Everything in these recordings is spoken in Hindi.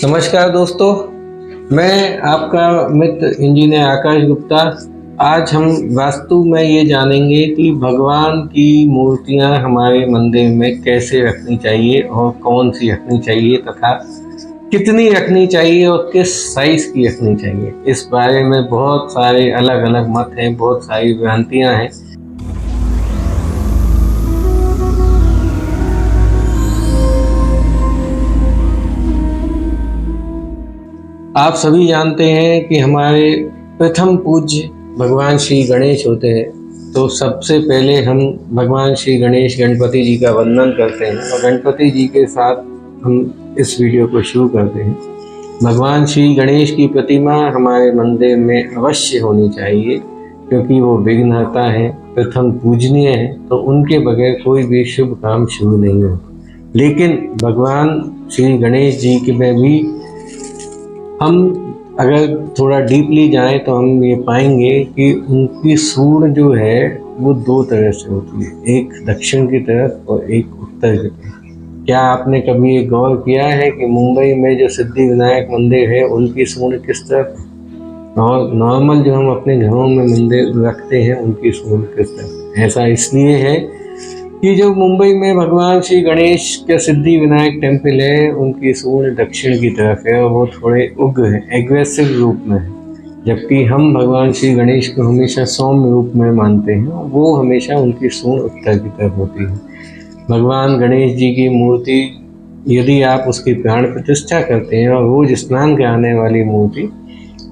नमस्कार दोस्तों, मैं आपका मित्र इंजीनियर आकाश गुप्ता। आज हम वास्तु में ये जानेंगे कि भगवान की मूर्तियां हमारे मंदिर में कैसे रखनी चाहिए और कौन सी रखनी चाहिए तथा कितनी रखनी चाहिए और किस साइज की रखनी चाहिए। इस बारे में बहुत सारे अलग अलग मत हैं, बहुत सारी भ्रांतियां हैं। आप सभी जानते हैं कि हमारे प्रथम पूज्य भगवान श्री गणेश होते हैं, तो सबसे पहले हम भगवान श्री गणेश गणपति जी का वंदन करते हैं और गणपति जी के साथ हम इस वीडियो को शुरू करते हैं। भगवान श्री गणेश की प्रतिमा हमारे मंदिर में अवश्य होनी चाहिए, क्योंकि वो विघ्नहर्ता है, प्रथम पूजनीय है, तो उनके बगैर कोई भी शुभ काम शुरू नहीं हो। लेकिन भगवान श्री गणेश जी के में भी हम अगर थोड़ा डीपली जाएं तो हम ये पाएंगे कि उनकी सूंड जो है वो दो तरह से होती है, एक दक्षिण की तरफ और एक उत्तर की तरफ। क्या आपने कभी ये गौर किया है कि मुंबई में जो सिद्धि विनायक मंदिर है उनकी सूंड किस तरफ है और नॉर्मल जो हम अपने घरों में मंदिर रखते हैं उनकी सूंड किस तरफ? ऐसा इसलिए है कि जो मुंबई में भगवान श्री गणेश के सिद्धि विनायक टेम्पल है उनकी सूंड दक्षिण की तरफ है और वो थोड़े उग्र है, एग्रेसिव रूप में है, जबकि हम भगवान श्री गणेश को हमेशा सौम्य रूप में मानते हैं, वो हमेशा उनकी सूंड उत्तर की तरफ होती है। भगवान गणेश जी की मूर्ति यदि आप उसकी प्राण प्रतिष्ठा करते हैं और रोज स्नान कराने वाली मूर्ति,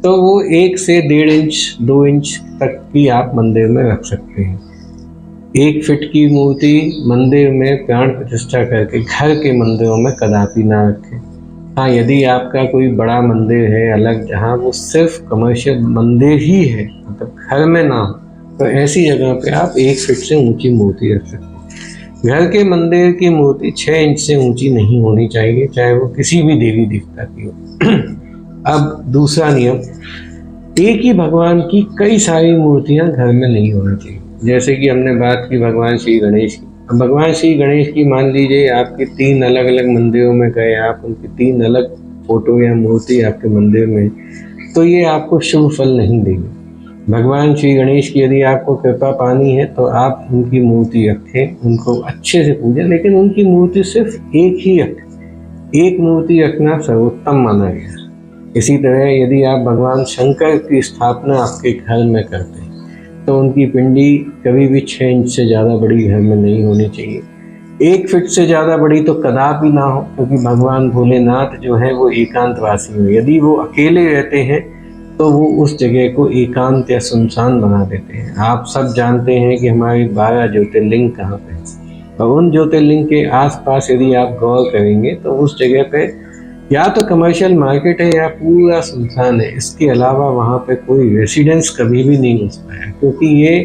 तो वो 1 से 1.5 इंच 2 इंच तक की आप मंदिर में रख सकते हैं। 1 फीट की मूर्ति मंदिर में प्राण प्रतिष्ठा करके घर के मंदिरों में कदापि ना रखें। हाँ, यदि आपका कोई बड़ा मंदिर है अलग, जहाँ वो सिर्फ कमर्शियल मंदिर ही है, मतलब घर में ना हो, तो ऐसी जगह पे आप 1 फीट से ऊंची मूर्ति रख सकते हैं। घर के मंदिर की मूर्ति 6 इंच से ऊंची नहीं होनी चाहिए, चाहे वो किसी भी देवी देवता की हो। अब दूसरा नियम, एक ही भगवान की कई सारी मूर्तियां घर में नहीं होनी चाहिए। जैसे कि हमने बात की भगवान श्री गणेश की। अब भगवान श्री गणेश की मान लीजिए आपके 3 अलग अलग मंदिरों में गए, आप उनकी 3 अलग फोटो या मूर्ति आपके मंदिर में, तो ये आपको शुभ फल नहीं देगी। भगवान श्री गणेश की यदि आपको कृपा पानी है तो आप उनकी मूर्ति रखें, उनको अच्छे से पूजें, लेकिन उनकी मूर्ति सिर्फ एक ही रखें। एक मूर्ति रखना सर्वोत्तम माना गया। इसी तरह यदि आप भगवान शंकर की स्थापना आपके घर में करते हैं तो उनकी पिंडी कभी भी 6 इंच से ज़्यादा बड़ी घर में नहीं होनी चाहिए। 1 फीट से ज़्यादा बड़ी तो कदापि ना हो, क्योंकि भगवान भोलेनाथ जो है वो एकांतवासी हैं। यदि वो अकेले रहते हैं तो वो उस जगह को एकांत या सुनसान बना देते हैं। आप सब जानते हैं कि हमारे 12 ज्योतिर्लिंग कहाँ पे हैं, और उन ज्योतिर्लिंग के आसपास यदि आप गौर करेंगे तो उस जगह पे या तो कमर्शियल मार्केट है या पूरा सुनसान है। इसके अलावा वहाँ पे कोई रेसिडेंस कभी भी नहीं घुस पाया, क्योंकि ये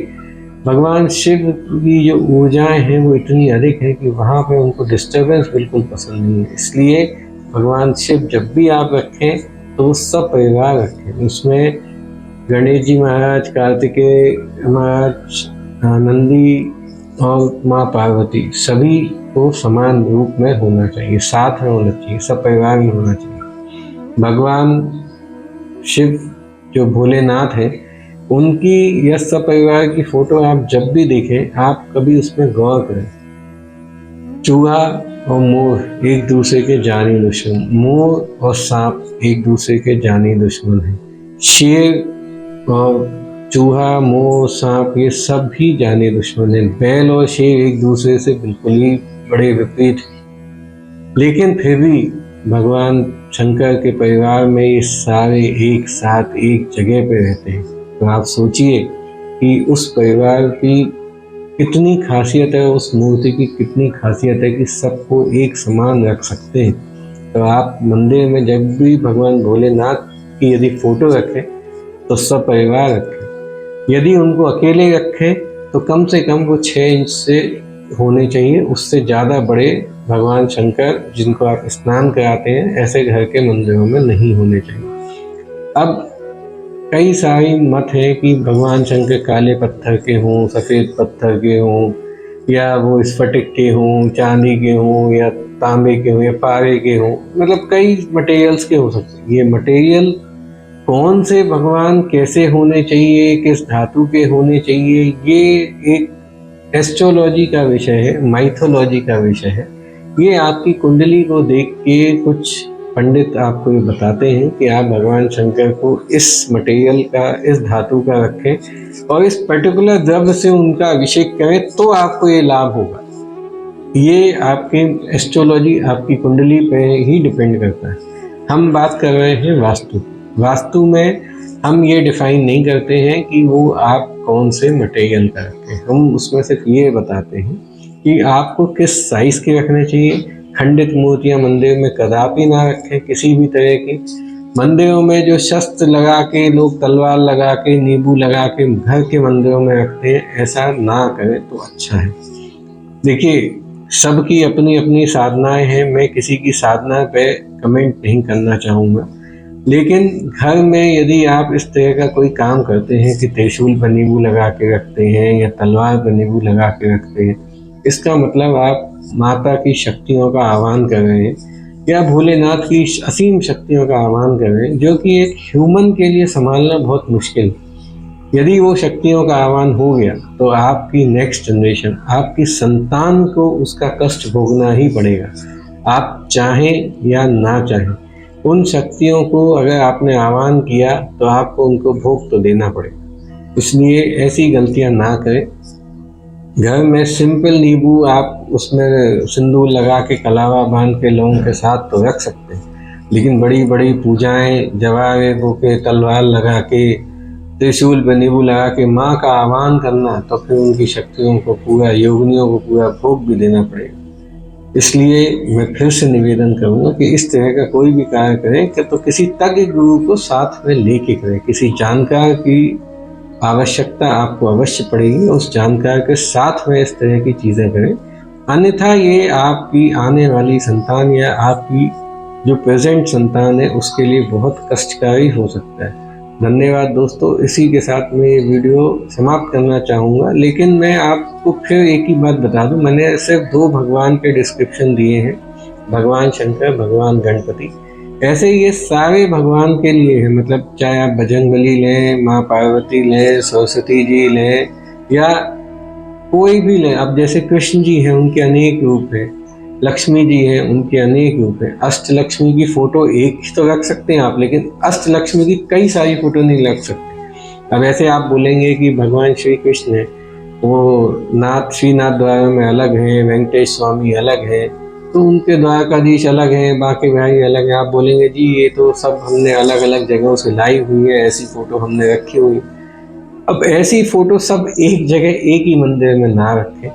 भगवान शिव की जो ऊर्जाएं हैं वो इतनी अधिक है कि वहाँ पे उनको डिस्टर्बेंस बिल्कुल पसंद नहीं है। इसलिए भगवान शिव जब भी आप रखें तो वो सब परिवार रखें। उसमें गणेश जी महाराज, कार्तिकेय महाराज, नंदी और माँ पार्वती सभी को समान रूप में होना चाहिए, साथ में होना चाहिए, सब परिवार में होना चाहिए। भगवान शिव जो भोलेनाथ है उनकी या सब परिवार की फोटो आप जब भी देखें, आप कभी उसमें गौर करें। चूहा और मोर एक दूसरे के जानी दुश्मन, मोर और सांप एक दूसरे के जानी दुश्मन हैं। शेर और चूहा, मोर, सांप ये सब भी जाने दुश्मन हैं। बैल और शेर एक दूसरे से बिल्कुल ही बड़े विपरीत हैं। लेकिन फिर भी भगवान शंकर के परिवार में ये सारे एक साथ एक जगह पे रहते हैं। तो आप सोचिए कि उस परिवार की कितनी खासियत है, उस मूर्ति की कितनी खासियत है कि सबको एक समान रख सकते हैं। तो आप मंदिर में जब भी भगवान भोलेनाथ की यदि फोटो रखें तो सब परिवार रखें। यदि उनको अकेले रखें तो कम से कम वो 6 इंच से होने चाहिए, उससे ज़्यादा बड़े भगवान शंकर जिनको आप स्नान कराते हैं ऐसे घर के मंदिरों में नहीं होने चाहिए। अब कई सारी मत है कि भगवान शंकर काले पत्थर के हों, सफ़ेद पत्थर के हों, या वो स्फटिक के हों, चांदी के हों, या तांबे के हों या पारे के हों, मतलब कई मटेरियल्स के हो सकते हैं। ये मटेरियल कौन से भगवान कैसे होने चाहिए, किस धातु के होने चाहिए, ये एक एस्ट्रोलॉजी का विषय है, माइथोलॉजी का विषय है। ये आपकी कुंडली को देख के कुछ पंडित आपको ये बताते हैं कि आप भगवान शंकर को इस मटेरियल का, इस धातु का रखें और इस पर्टिकुलर द्रव्य से उनका अभिषेक करें तो आपको ये लाभ होगा। ये आपके एस्ट्रोलॉजी, आपकी कुंडली पे ही डिपेंड करता है। हम बात कर रहे हैं वास्तु। वास्तु में हम ये डिफाइन नहीं करते हैं कि वो आप कौन से मटेरियल का रखें, हम उसमें सिर्फ ये बताते हैं कि आपको किस साइज के रखने चाहिए। खंडित मूर्तियाँ मंदिर में कदापि ना रखें, किसी भी तरह की। मंदिरों में जो शस्त्र लगा के लोग, तलवार लगा के, नींबू लगा के घर के मंदिरों में रखते हैं, ऐसा ना करें तो अच्छा है। देखिए, सबकी अपनी अपनी साधनाएं हैं, मैं किसी की साधना पे कमेंट नहीं करना चाहूँगा, लेकिन घर में यदि आप इस तरह का कोई काम करते हैं कि त्रिशूल पर नींबू लगा के रखते हैं या तलवार पर नींबू लगा के रखते हैं, इसका मतलब आप माता की शक्तियों का आह्वान कर रहे हैं या भोलेनाथ की असीम शक्तियों का आह्वान कर रहे हैं, जो कि एक ह्यूमन के लिए संभालना बहुत मुश्किल है। यदि वो शक्तियों का आह्वान हो गया तो आपकी नेक्स्ट जनरेशन, आपकी संतान को उसका कष्ट भोगना ही पड़ेगा, आप चाहें या ना चाहें। उन शक्तियों को अगर आपने आह्वान किया तो आपको उनको भोग तो देना पड़ेगा। इसलिए ऐसी गलतियां ना करें। घर में सिंपल नींबू आप उसमें सिंदूर लगा के, कलावा बांध के लौंग के साथ तो रख सकते हैं, लेकिन बड़ी बड़ी पूजाएं, जवारे बोके, तलवार लगा के, त्रिशूल पर नींबू लगा के माँ का आह्वान करना, तो फिर उनकी शक्तियों को पूरा, योगिनियों को पूरा भोग भी देना पड़ेगा। इसलिए मैं फिर से निवेदन करूँगा कि इस तरह का कोई भी कार्य करें कि तो किसी तज्ञ गुरु को साथ में लेके करें। किसी जानकार की आवश्यकता आपको अवश्य पड़ेगी, उस जानकार के साथ में इस तरह की चीज़ें करें, अन्यथा ये आपकी आने वाली संतान या आपकी जो प्रेजेंट संतान है उसके लिए बहुत कष्टकारी हो सकता है। धन्यवाद दोस्तों, इसी के साथ मैं ये वीडियो समाप्त करना चाहूँगा, लेकिन मैं आपको फिर एक ही बात बता दूँ, मैंने सिर्फ 2 भगवान के डिस्क्रिप्शन दिए हैं, भगवान शंकर, भगवान गणपति। ऐसे ये सारे भगवान के लिए है, मतलब चाहे आप बजरंगबली लें, माँ पार्वती लें, सरस्वती जी लें या कोई भी लें। अब जैसे कृष्ण जी हैं, उनके अनेक रूप हैं, लक्ष्मी जी हैं, उनके अनेक रूप हैं। अष्टलक्ष्मी की फ़ोटो एक ही तो रख सकते हैं आप, लेकिन अष्टलक्ष्मी की कई सारी फ़ोटो नहीं रख सकते। अब ऐसे आप बोलेंगे कि भगवान श्री कृष्ण है, वो नाथ, श्रीनाथ द्वारा में अलग हैं, वेंकटेश स्वामी अलग हैं, तो उनके द्वारकाधीश अलग हैं, बाकी भाई अलग हैं। आप बोलेंगे जी ये तो सब हमने अलग अलग जगहों से लाई हुई है, ऐसी फ़ोटो हमने रखी हुई। अब ऐसी फ़ोटो सब एक जगह, एक ही मंदिर में ना रखें।